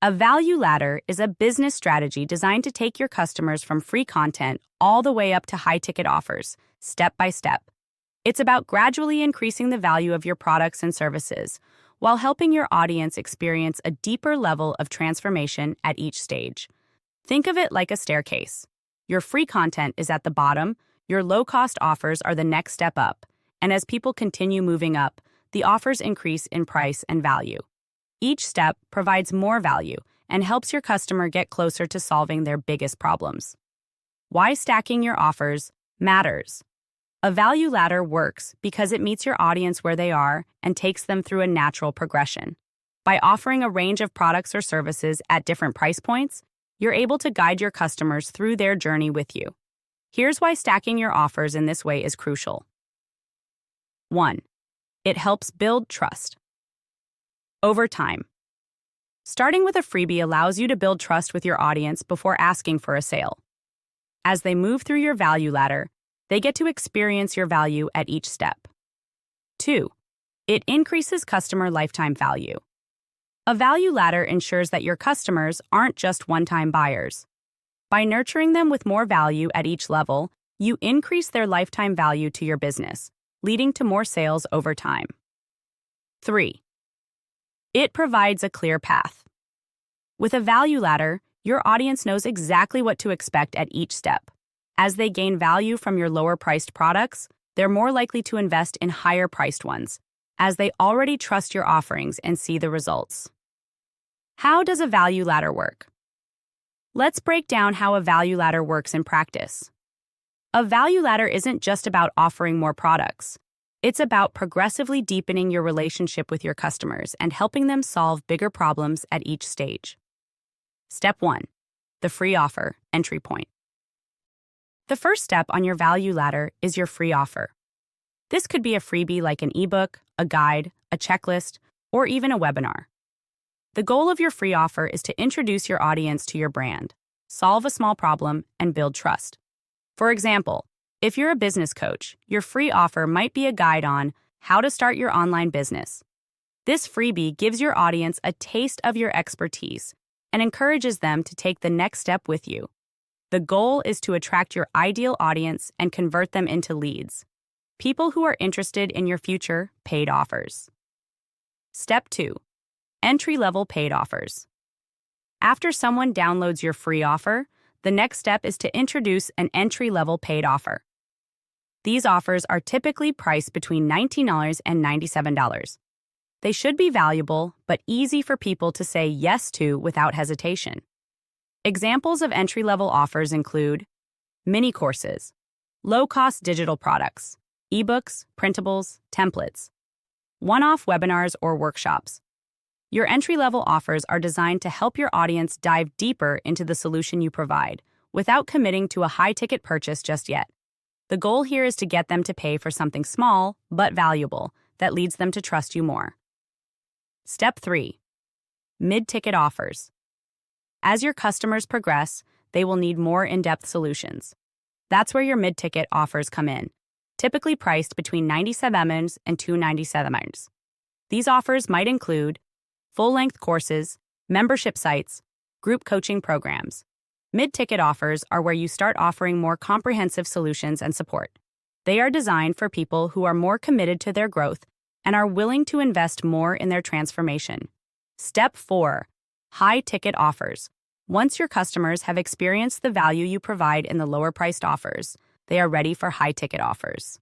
A value ladder is a business strategy designed to take your customers from free content all the way up to high-ticket offers, step by step. It's about gradually increasing the value of your products and services while helping your audience experience a deeper level of transformation at each stage. Think of it like a staircase. Your free content is at the bottom, your low-cost offers are the next step up, and as people continue moving up, the offers increase in price and value. Each step provides more value and helps your customer get closer to solving their biggest problems. Why stacking your offers matters. A value ladder works because it meets your audience where they are and takes them through a natural progression. By offering a range of products or services at different price points, you're able to guide your customers through their journey with you. Here's why stacking your offers in this way is crucial. 1. It helps build trust. Over time. Starting with a freebie allows you to build trust with your audience before asking for a sale. As they move through your value ladder, they get to experience your value at each step. 2. It increases customer lifetime value. A value ladder ensures that your customers aren't just one-time buyers. By nurturing them with more value at each level, you increase their lifetime value to your business, leading to more sales over time. 3. It provides a clear path. With a value ladder, your audience knows exactly what to expect at each step. As they gain value from your lower-priced products, they're more likely to invest in higher-priced ones, as they already trust your offerings and see the results. How does a value ladder work? Let's break down how a value ladder works in practice. A value ladder isn't just about offering more products. It's about progressively deepening your relationship with your customers and helping them solve bigger problems at each stage. Step 1. The free offer, entry point. The first step on your value ladder is your free offer. This could be a freebie like an ebook, a guide, a checklist, or even a webinar. The goal of your free offer is to introduce your audience to your brand, solve a small problem, and build trust. For example, if you're a business coach, your free offer might be a guide on how to start your online business. This freebie gives your audience a taste of your expertise and encourages them to take the next step with you. The goal is to attract your ideal audience and convert them into leads, people who are interested in your future paid offers. Step 2. Entry-level paid offers. After someone downloads your free offer, the next step is to introduce an entry-level paid offer. These offers are typically priced between $19 and $97. They should be valuable, but easy for people to say yes to without hesitation. Examples of entry-level offers include mini courses, low-cost digital products, ebooks, printables, templates, one-off webinars or workshops. Your entry-level offers are designed to help your audience dive deeper into the solution you provide without committing to a high-ticket purchase just yet. The goal here is to get them to pay for something small but valuable that leads them to trust you more. Step 3. Mid-ticket offers. As your customers progress, they will need more in-depth solutions. That's where your mid-ticket offers come in, typically priced between $97 and $297. These offers might include full-length courses, membership sites, group coaching programs. Mid-ticket offers are where you start offering more comprehensive solutions and support. They are designed for people who are more committed to their growth and are willing to invest more in their transformation. Step 4. High-ticket offers. Once your customers have experienced the value you provide in the lower-priced offers, they are ready for high-ticket offers.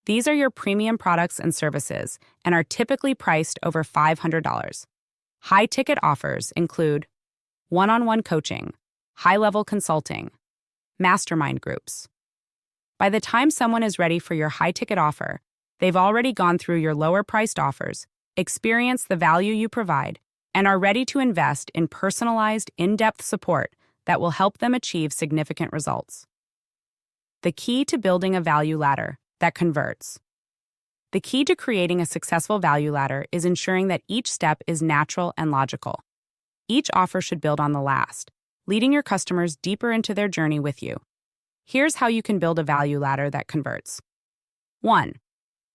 These are your premium products and services and are typically priced over $500. High-ticket offers include one-on-one coaching, high-level consulting, mastermind groups. By the time someone is ready for your high-ticket offer, they've already gone through your lower-priced offers, experienced the value you provide, and are ready to invest in personalized, in-depth support that will help them achieve significant results. The key to building a value ladder that converts. The key to creating a successful value ladder is ensuring that each step is natural and logical. Each offer should build on the last, leading your customers deeper into their journey with you. Here's how you can build a value ladder that converts. 1.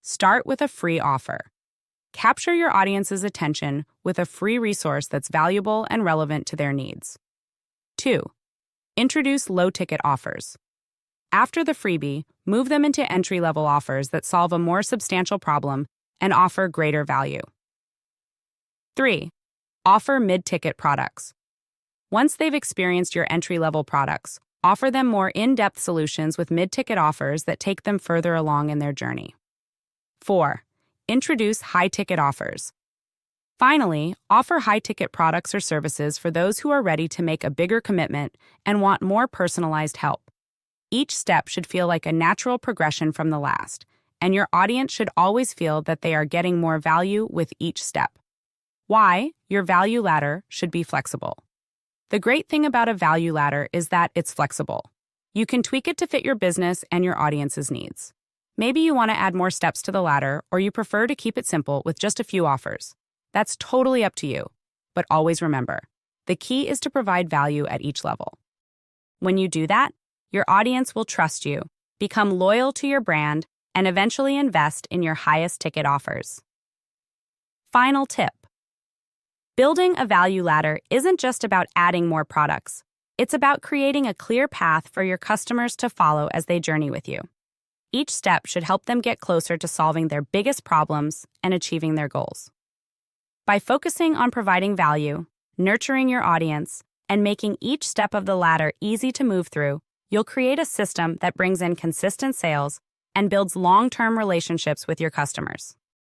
Start with a free offer. Capture your audience's attention with a free resource that's valuable and relevant to their needs. 2. Introduce low-ticket offers. After the freebie, move them into entry-level offers that solve a more substantial problem and offer greater value. 3. Offer mid-ticket products. Once they've experienced your entry-level products, offer them more in-depth solutions with mid-ticket offers that take them further along in their journey. 4. Introduce high-ticket offers. Finally, offer high-ticket products or services for those who are ready to make a bigger commitment and want more personalized help. Each step should feel like a natural progression from the last, and your audience should always feel that they are getting more value with each step. Why? Your value ladder should be flexible. The great thing about a value ladder is that it's flexible. You can tweak it to fit your business and your audience's needs. Maybe you want to add more steps to the ladder, or you prefer to keep it simple with just a few offers. That's totally up to you. But always remember, the key is to provide value at each level. When you do that, your audience will trust you, become loyal to your brand, and eventually invest in your highest ticket offers. Final tip. Building a value ladder isn't just about adding more products. It's about creating a clear path for your customers to follow as they journey with you. Each step should help them get closer to solving their biggest problems and achieving their goals. By focusing on providing value, nurturing your audience, and making each step of the ladder easy to move through, you'll create a system that brings in consistent sales and builds long-term relationships with your customers.